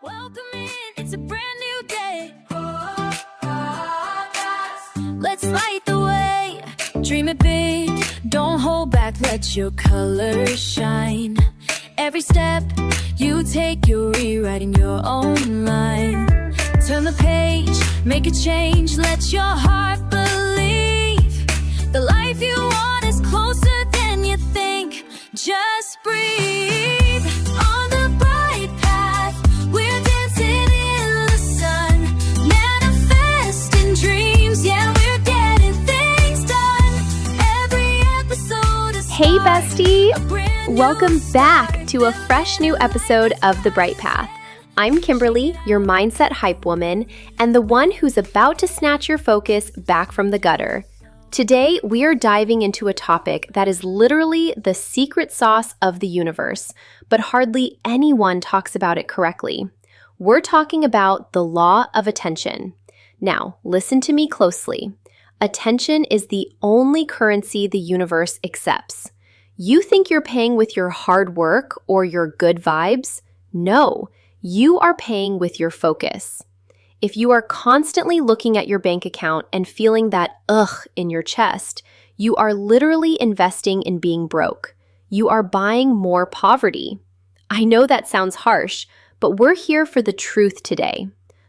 Welcome in, it's a brand new day. Let's light the way. Dream it big, don't hold back, let your colors shine. Every step you take, you're rewriting your own line. Turn the page, make a change, let your heart believe. The life you want is closer than you think. Just breathe on the bright path. We're dancing in the sun, manifesting dreams. Yeah, we're getting things done. Every episode is Hey bestie! Welcome back to a fresh new episode of The Bright Path. I'm Kimberly, your mindset hype woman, and the one who's about to snatch your focus back from the gutter. Today, we are diving into a topic that is literally the secret sauce of the universe, but hardly anyone talks about it correctly. We're talking about the law of attention. Now, listen to me closely. Attention is the only currency the universe accepts. You think you're paying with your hard work or your good vibes? No, you are paying with your focus. If you are constantly looking at your bank account and feeling that ugh in your chest, you are literally investing in being broke. You are buying more poverty. I know that sounds harsh, but we're here for the truth today.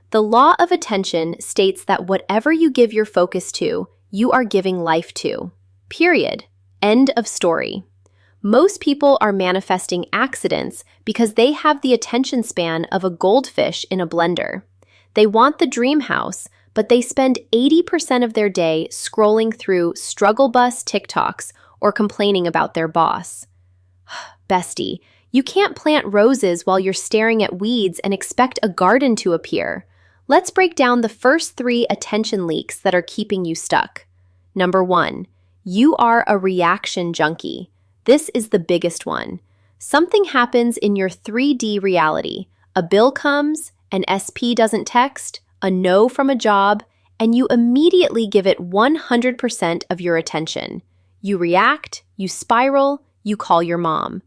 The law of attention states that whatever you give your focus to, you are giving life to. Period. End of story. Most people are manifesting accidents because they have the attention span of a goldfish in a blender. They want the dream house, but they spend 80% of their day scrolling through struggle bus TikToks or complaining about their boss. Bestie, you can't plant roses while you're staring at weeds and expect a garden to appear. Let's break down the first 3 attention leaks that are keeping you stuck. Number 1, you are a reaction junkie. This is the biggest one. Something happens in your 3D reality. A bill comes, an SP doesn't text, a no from a job, and you immediately give it 100% of your attention. You react, you spiral, you call your mom.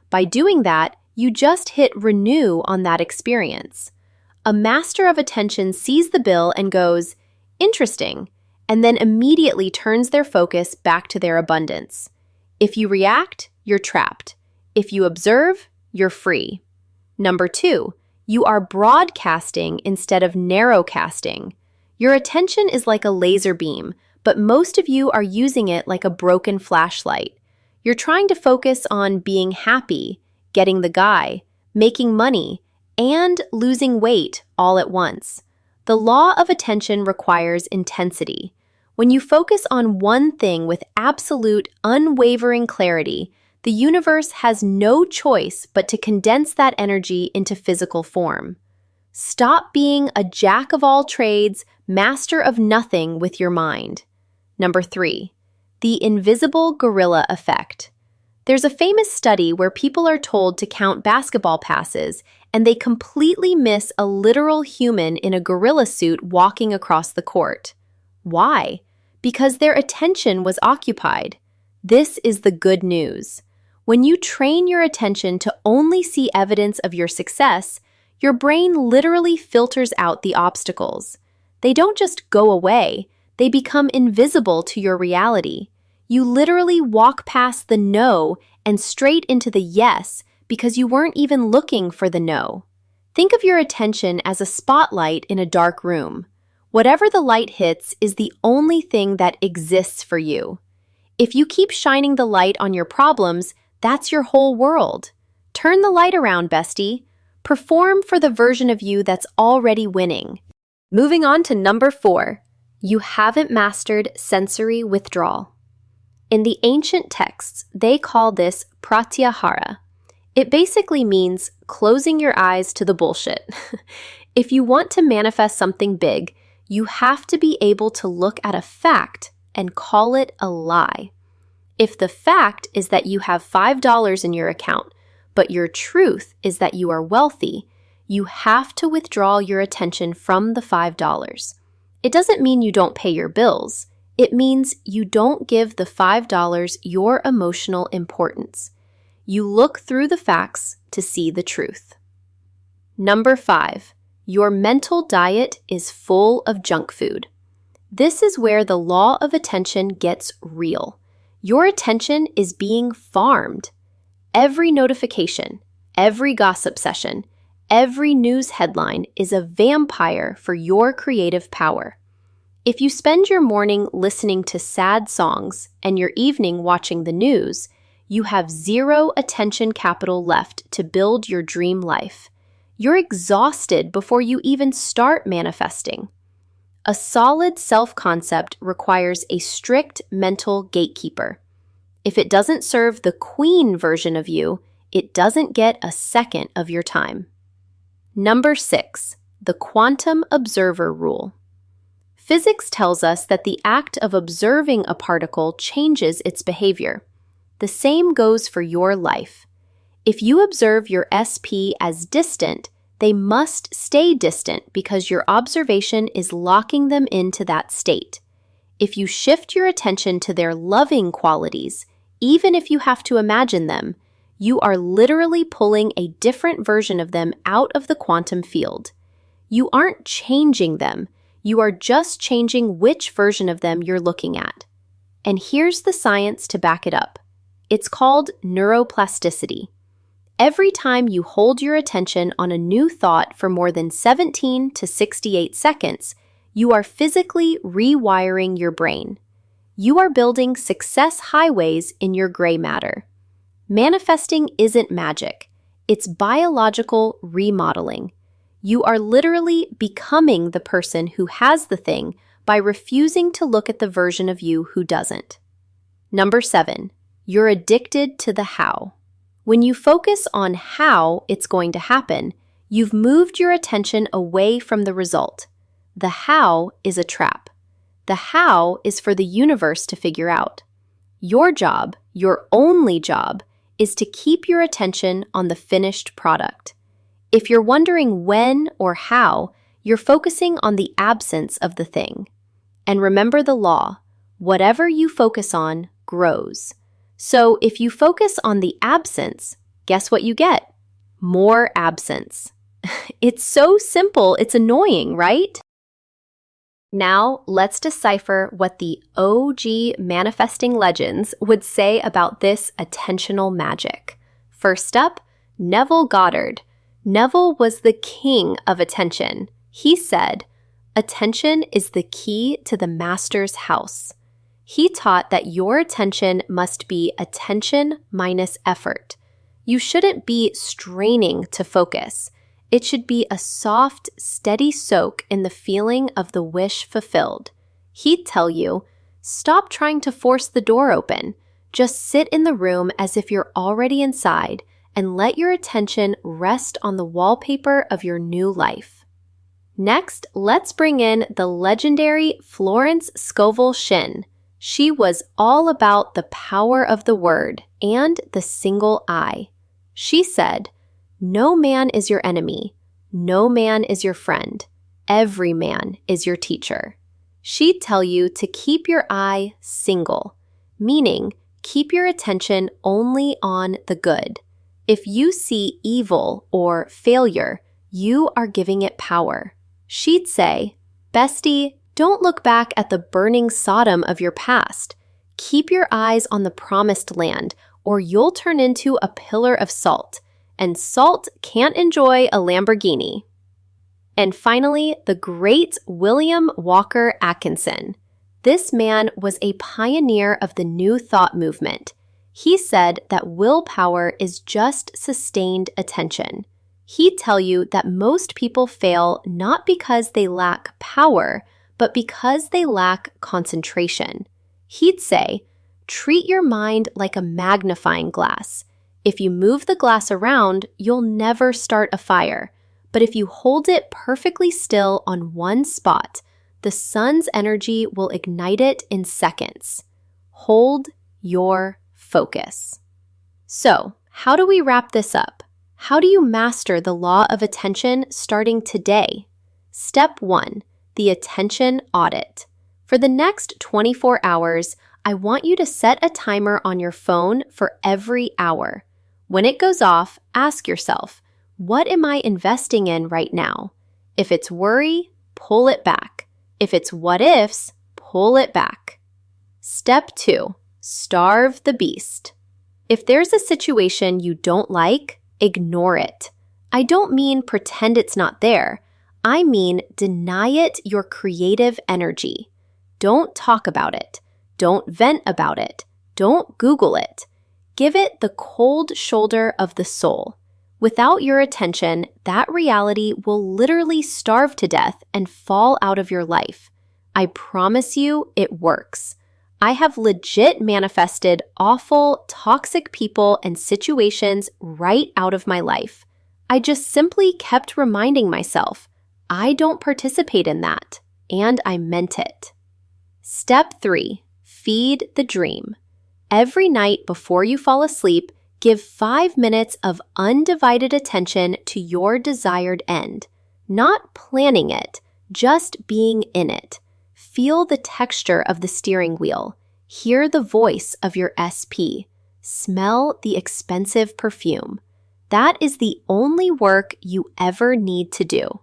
By doing that, you just hit renew on that experience. A master of attention sees the bill and goes, interesting, and then immediately turns their focus back to their abundance. If you react, you're trapped. If you observe, you're free. Number 2, you are broadcasting instead of narrowcasting. Your attention is like a laser beam, but most of you are using it like a broken flashlight. You're trying to focus on being happy, getting the guy, making money, and losing weight all at once. The law of attention requires intensity. When you focus on one thing with absolute, unwavering clarity, the universe has no choice but to condense that energy into physical form. Stop being a jack of all trades, master of nothing with your mind. Number 3, the invisible gorilla effect. There's a famous study where people are told to count basketball passes, and they completely miss a literal human in a gorilla suit walking across the court. Why? Because their attention was occupied. This is the good news. When you train your attention to only see evidence of your success, your brain literally filters out the obstacles. They don't just go away, they become invisible to your reality. You literally walk past the no and straight into the yes because you weren't even looking for the no. Think of your attention as a spotlight in a dark room. Whatever the light hits is the only thing that exists for you. If you keep shining the light on your problems, that's your whole world. Turn the light around, bestie. Perform for the version of you that's already winning. Moving on to number 4, you haven't mastered sensory withdrawal. In the ancient texts, they call this pratyahara. It basically means closing your eyes to the bullshit. If you want to manifest something big, you have to be able to look at a fact and call it a lie. If the fact is that you have $5 in your account, but your truth is that you are wealthy, you have to withdraw your attention from the $5. It doesn't mean you don't pay your bills. It means you don't give the $5 your emotional importance. You look through the facts to see the truth. Number 5, your mental diet is full of junk food. This is where the law of attention gets real. Your attention is being farmed. Every notification, every gossip session, every news headline is a vampire for your creative power. If you spend your morning listening to sad songs and your evening watching the news, you have zero attention capital left to build your dream life. You're exhausted before you even start manifesting. A solid self-concept requires a strict mental gatekeeper. If it doesn't serve the queen version of you, it doesn't get a second of your time. Number 6, the quantum observer rule. Physics tells us that the act of observing a particle changes its behavior. The same goes for your life. If you observe your SP as distant, they must stay distant because your observation is locking them into that state. If you shift your attention to their loving qualities, even if you have to imagine them, you are literally pulling a different version of them out of the quantum field. You aren't changing them, you are just changing which version of them you're looking at. And here's the science to back it up. It's called neuroplasticity. Every time you hold your attention on a new thought for more than 17 to 68 seconds, you are physically rewiring your brain. You are building success highways in your gray matter. Manifesting isn't magic. It's biological remodeling. You are literally becoming the person who has the thing by refusing to look at the version of you who doesn't. Number 7, you're addicted to the how. When you focus on how it's going to happen, you've moved your attention away from the result. The how is a trap. The how is for the universe to figure out. Your job, your only job, is to keep your attention on the finished product. If you're wondering when or how, you're focusing on the absence of the thing. And remember the law, whatever you focus on grows. So if you focus on the absence, guess what you get? More absence. It's so simple, it's annoying, right? Now, let's decipher what the OG manifesting legends would say about this attentional magic. First up, Neville Goddard. Neville was the king of attention. He said, "Attention is the key to the master's house." He taught that your attention must be attention minus effort. You shouldn't be straining to focus. It should be a soft, steady soak in the feeling of the wish fulfilled. He'd tell you, stop trying to force the door open. Just sit in the room as if you're already inside and let your attention rest on the wallpaper of your new life. Next, let's bring in the legendary Florence Scovel Shinn. She was all about the power of the word and the single eye. She said, "No man is your enemy. No man is your friend. Every man is your teacher." She'd tell you to keep your eye single, meaning keep your attention only on the good. If you see evil or failure, you are giving it power. She'd say, "Bestie, don't look back at the burning Sodom of your past. Keep your eyes on the promised land, or you'll turn into a pillar of salt. And salt can't enjoy a Lamborghini." And finally, the great William Walker Atkinson. This man was a pioneer of the New Thought movement. He said that willpower is just sustained attention. He'd tell you that most people fail not because they lack power, but because they lack concentration. He'd say, treat your mind like a magnifying glass. If you move the glass around, you'll never start a fire. But if you hold it perfectly still on one spot, the sun's energy will ignite it in seconds. Hold your focus. So, how do we wrap this up? How do you master the law of attention starting today? Step 1, the attention audit. For the next 24 hours, I want you to set a timer on your phone for every hour. When it goes off, ask yourself, What am I investing in right now? If it's worry, pull it back. If it's what ifs, pull it back. Step 2, starve the beast. If there's a situation you don't like, ignore it. I don't mean pretend it's not there. I mean deny it your creative energy. Don't talk about it. Don't vent about it. Don't Google it. Give it the cold shoulder of the soul. Without your attention, that reality will literally starve to death and fall out of your life. I promise you it works. I have legit manifested awful, toxic people and situations right out of my life. I just simply kept reminding myself, I don't participate in that, and I meant it. Step 3, feed the dream. Every night before you fall asleep, give 5 minutes of undivided attention to your desired end. Not planning it, just being in it. Feel the texture of the steering wheel. Hear the voice of your SP. Smell the expensive perfume. That is the only work you ever need to do.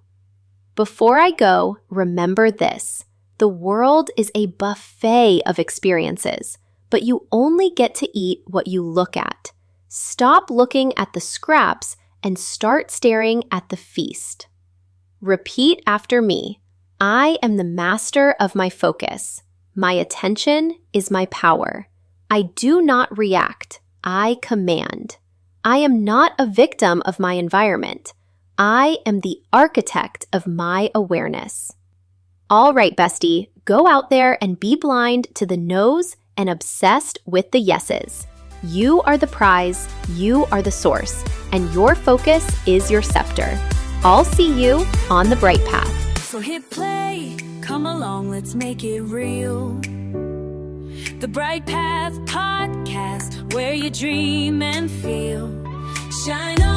Before I go, remember this. The world is a buffet of experiences, but you only get to eat what you look at. Stop looking at the scraps and start staring at the feast. Repeat after me. I am the master of my focus. My attention is my power. I do not react. I command. I am not a victim of my environment. I am the architect of my awareness. All right, bestie, go out there and be blind to the no's and obsessed with the yeses. You are the prize, you are the source, and your focus is your scepter. I'll see you on the bright path. So hit play, come along, let's make it real. The Bright Path Podcast, where you dream and feel. Shine on.